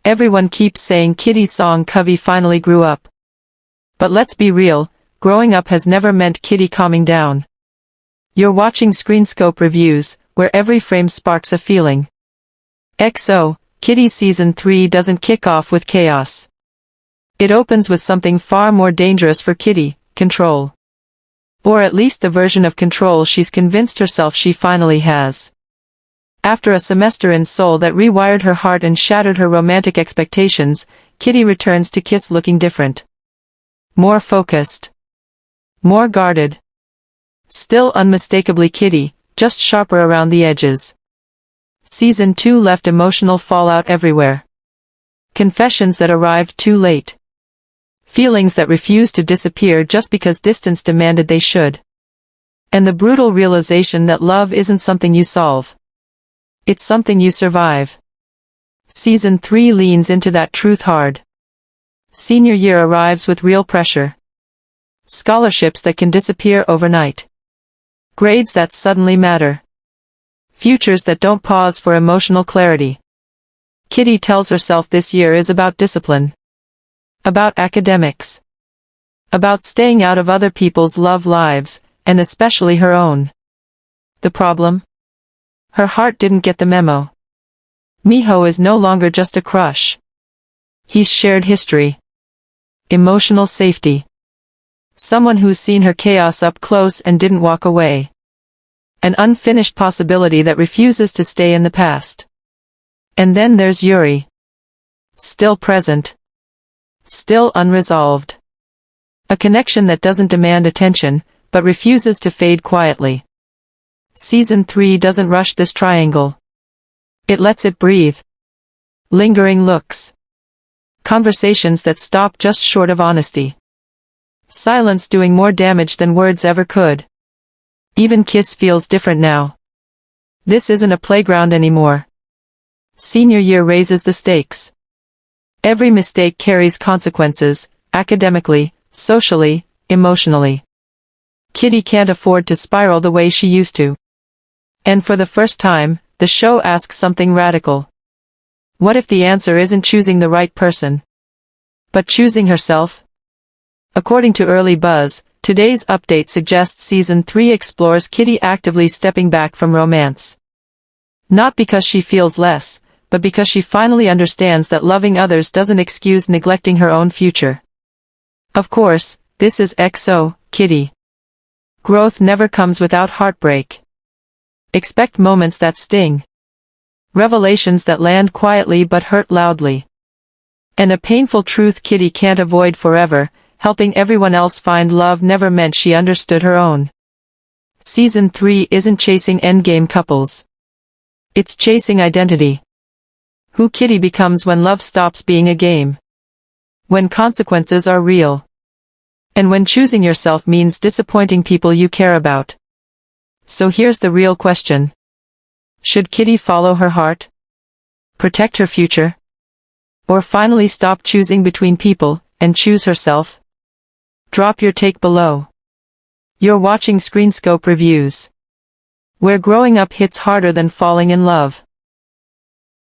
Everyone keeps saying Kitty's song Covey finally grew up. But let's be real, growing up has never meant Kitty calming down. You're watching Screenscope reviews, where every frame sparks a feeling. XO, Kitty Season 3 doesn't kick off with chaos. It opens with something far more dangerous for Kitty, control. Or at least the version of control she's convinced herself she finally has. After a semester in Seoul that rewired her heart and shattered her romantic expectations, Kitty returns to Kiss looking different. More focused. More guarded. Still unmistakably Kitty, just sharper around the edges. Season 2 left emotional fallout everywhere. Confessions that arrived too late. Feelings that refused to disappear just because distance demanded they should. And the brutal realization that love isn't something you solve. It's something you survive. Season 3 leans into that truth hard. Senior year arrives with real pressure. Scholarships that can disappear overnight. Grades that suddenly matter. Futures that don't pause for emotional clarity. Kitty tells herself this year is about discipline. About academics. About staying out of other people's love lives, and especially her own. The problem? Her heart didn't get the memo. Miho is no longer just a crush. He's shared history. Emotional safety. Someone who's seen her chaos up close and didn't walk away. An unfinished possibility that refuses to stay in the past. And then there's Yuri. Still present. Still unresolved. A connection that doesn't demand attention, but refuses to fade quietly. Season 3 doesn't rush this triangle. It lets it breathe. Lingering looks. Conversations that stop just short of honesty. Silence doing more damage than words ever could. Even Kiss feels different now. This isn't a playground anymore. Senior year raises the stakes. Every mistake carries consequences, academically, socially, emotionally. Kitty can't afford to spiral the way she used to. And for the first time, the show asks something radical. What if the answer isn't choosing the right person, but choosing herself? According to early buzz, today's update suggests Season 3 explores Kitty actively stepping back from romance. Not because she feels less, but because she finally understands that loving others doesn't excuse neglecting her own future. Of course, this is XO, Kitty. Growth never comes without heartbreak. Expect moments that sting. Revelations that land quietly but hurt loudly. And a painful truth Kitty can't avoid forever, helping everyone else find love never meant she understood her own. Season 3 isn't chasing endgame couples. It's chasing identity. Who Kitty becomes when love stops being a game. When consequences are real. And when choosing yourself means disappointing people you care about. So here's the real question. Should Kitty follow her heart? Protect her future? Or finally stop choosing between people, and choose herself? Drop your take below. You're watching Screenscope Reviews. Where growing up hits harder than falling in love.